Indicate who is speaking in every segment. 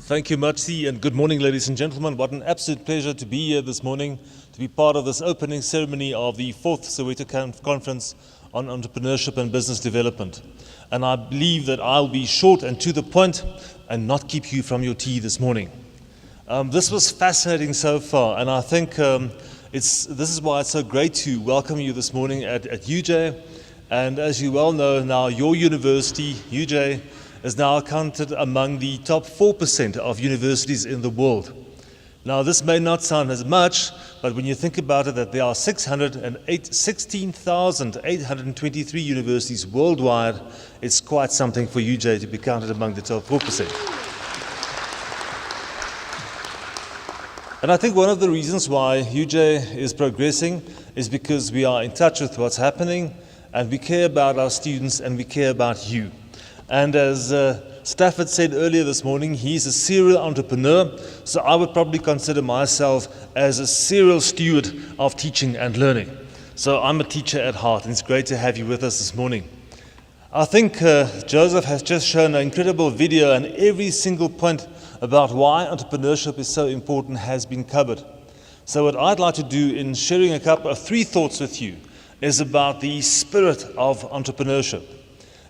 Speaker 1: Thank you, Matsi, and good morning, ladies and gentlemen. What an absolute pleasure to be here this morning, to be part of this opening ceremony of the 4th SOWETO Conference on Entrepreneurship and Business Development. And I believe that I'll be short and to the point and not keep you from your tea this morning. This was fascinating so far, and I think this is why it's so great to welcome you this morning at UJ. And as you well know now, your university, UJ, is now counted among the top 4% of universities in the world. Now, this may not sound as much, but when you think about it, that there are 16,823 universities worldwide, it's quite something for UJ to be counted among the top 4%. And I think one of the reasons why UJ is progressing is because we are in touch with what's happening, and we care about our students, and we care about you. And as Stafford said earlier this morning, he's a serial entrepreneur, so I would probably consider myself as a serial steward of teaching and learning. So I'm a teacher at heart, and it's great to have you with us this morning. I think Joseph has just shown an incredible video, and every single point about why entrepreneurship is so important has been covered. So what I'd like to do in sharing a couple of 3 thoughts with you is about the spirit of entrepreneurship.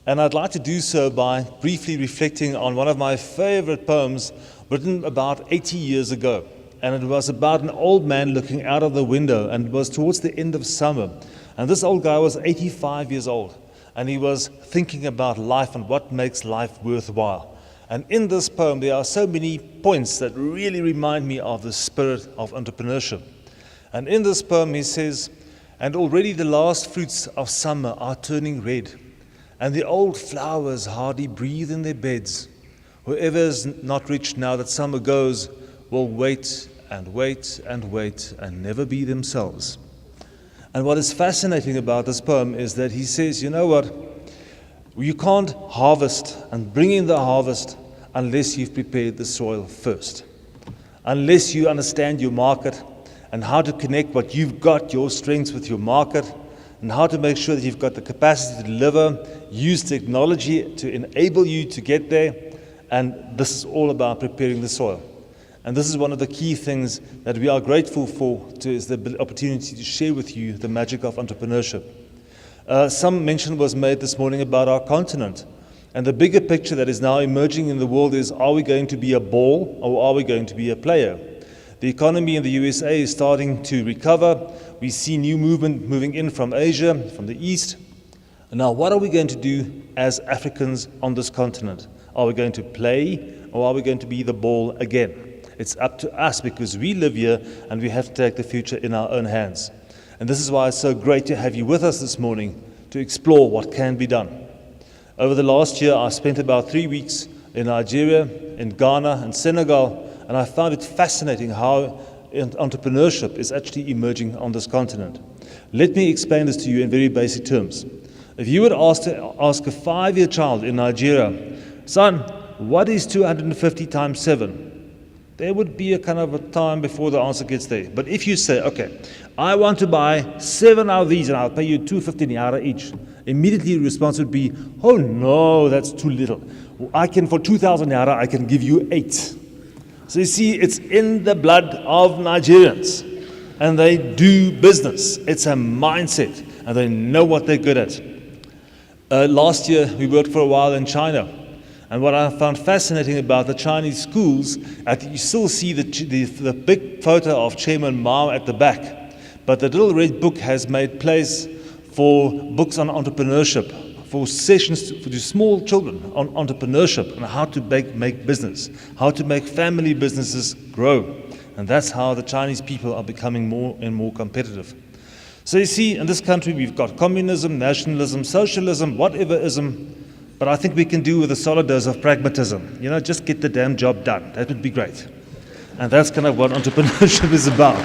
Speaker 1: And I'd like to do so by briefly reflecting on one of my favorite poems written about 80 years ago. And it was about an old man looking out of the window, and it was towards the end of summer. And this old guy was 85 years old, and he was thinking about life and what makes life worthwhile. And in this poem, there are so many points that really remind me of the spirit of entrepreneurship. And in this poem, he says, "And already the last fruits of summer are turning red, and the old flowers hardly breathe in their beds. Whoever is not rich now that summer goes will wait and wait and wait and never be themselves." And what is fascinating about this poem is that he says, you know what? You can't harvest and bring in the harvest unless you've prepared the soil first. Unless you understand your market and how to connect what you've got, your strengths, with your market, and how to make sure that you've got the capacity to deliver, use technology to enable you to get there. And this is all about preparing the soil. And this is one of the key things that we are grateful for, is the opportunity to share with you the magic of entrepreneurship. Some mention was made this morning about our continent. And the bigger picture that is now emerging in the world is, are we going to be a ball or are we going to be a player? The economy in the USA is starting to recover. We see new movement moving in from Asia, from the East. And now, what are we going to do as Africans on this continent? Are we going to play, or are we going to be the ball again? It's up to us, because we live here and we have to take the future in our own hands. And this is why it's so great to have you with us this morning to explore what can be done. Over the last year, I spent about 3 weeks in Nigeria, in Ghana, and Senegal, and I found it fascinating how entrepreneurship is actually emerging on this continent. Let me explain this to you in very basic terms. If you would ask a 5-year child in Nigeria, son, what is 250 times 7? There would be a kind of a time before the answer gets there. But if you say, okay, I want to buy 7 of these and I'll pay you 250 naira each, immediately the response would be, oh no, that's too little. For 2,000 naira, I can give you 8. So you see, it's in the blood of Nigerians, and they do business. It's a mindset, and they know what they're good at. Last year, we worked for a while in China, and what I found fascinating about the Chinese schools, you still see the big photo of Chairman Mao at the back, but the little red book has made place for books on entrepreneurship, for sessions for small children on entrepreneurship and how to make business, how to make family businesses grow. And that's how the Chinese people are becoming more and more competitive. So you see, in this country, we've got communism, nationalism, socialism, whatever-ism, but I think we can do with a solid dose of pragmatism. You know, just get the damn job done. That would be great. And that's kind of what entrepreneurship is about.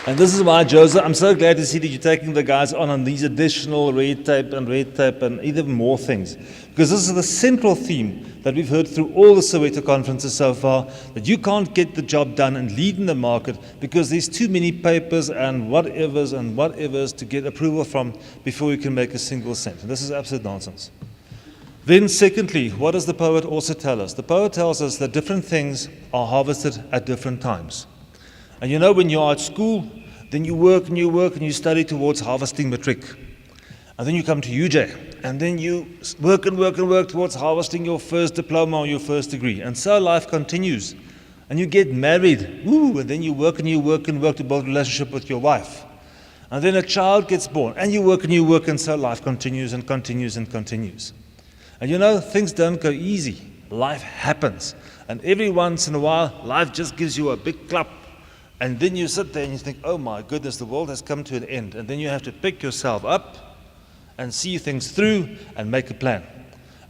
Speaker 1: And this is why, Joseph, I'm so glad to see that you're taking the guys on these additional red tape and even more things. Because this is the central theme that we've heard through all the SOWETO conferences so far, that you can't get the job done and lead in the market because there's too many papers and whatevers to get approval from before you can make a single cent. And this is absolute nonsense. Then secondly, what does the poet also tell us? The poet tells us that different things are harvested at different times. And you know, when you are at school, then you work and you work and you study towards harvesting matric. And then you come to UJ, and then you work and work and work towards harvesting your first diploma or your first degree. And so life continues. And you get married, woo, and then you work and you work and work to build a relationship with your wife. And then a child gets born, and you work, and so life continues and continues and continues. And you know, things don't go easy. Life happens. And every once in a while, life just gives you a big clap. And then you sit there and you think, oh my goodness, the world has come to an end. And then you have to pick yourself up and see things through and make a plan.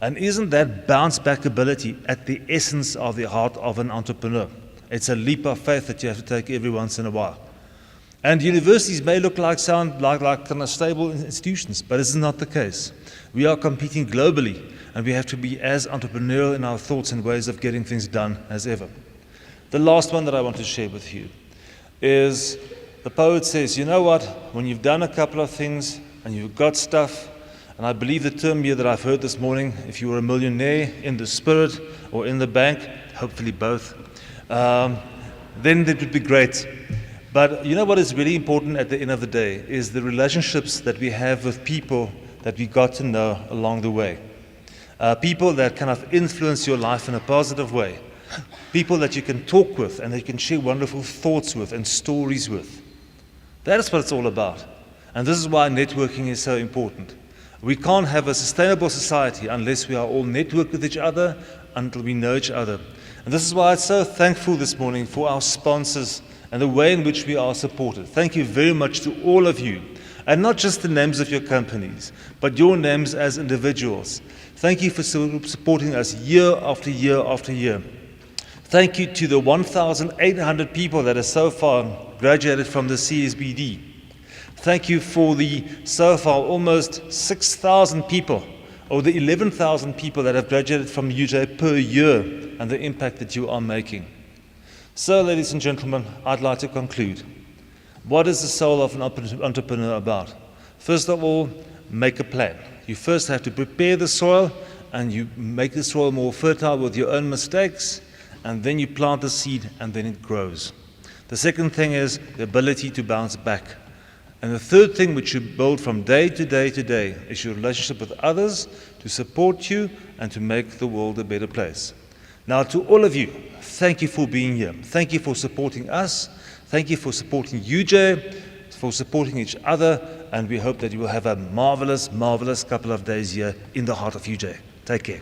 Speaker 1: And isn't that bounce back ability at the essence of the heart of an entrepreneur? It's a leap of faith that you have to take every once in a while. And universities may look like kind of stable institutions, but this is not the case. We are competing globally, and we have to be as entrepreneurial in our thoughts and ways of getting things done as ever. The last one that I want to share with you is the poet says, you know what, when you've done a couple of things and you've got stuff, and I believe the term here that I've heard this morning, if you were a millionaire in the spirit or in the bank, hopefully both, then that would be great. But you know what is really important at the end of the day is the relationships that we have with people that we got to know along the way. People that kind of influence your life in a positive way. People that you can talk with and that you can share wonderful thoughts with and stories with. That is what it's all about. And this is why networking is so important. We can't have a sustainable society unless we are all networked with each other, until we know each other. And this is why I'm so thankful this morning for our sponsors and the way in which we are supported. Thank you very much to all of you. And not just the names of your companies, but your names as individuals. Thank you for supporting us year after year after year. Thank you to the 1,800 people that have so far graduated from the CSBD. Thank you for the so far almost 6,000 people, or the 11,000 people that have graduated from UJ per year, and the impact that you are making. So, ladies and gentlemen, I'd like to conclude. What is the soul of an entrepreneur about? First of all, make a plan. You first have to prepare the soil, and you make the soil more fertile with your own mistakes, and then you plant the seed, and then it grows. The second thing is the ability to bounce back. And the third thing which you build from day to day to day is your relationship with others to support you and to make the world a better place. Now, to all of you, thank you for being here. Thank you for supporting us. Thank you for supporting UJ, for supporting each other, and we hope that you will have a marvelous, marvelous couple of days here in the heart of UJ. Take care.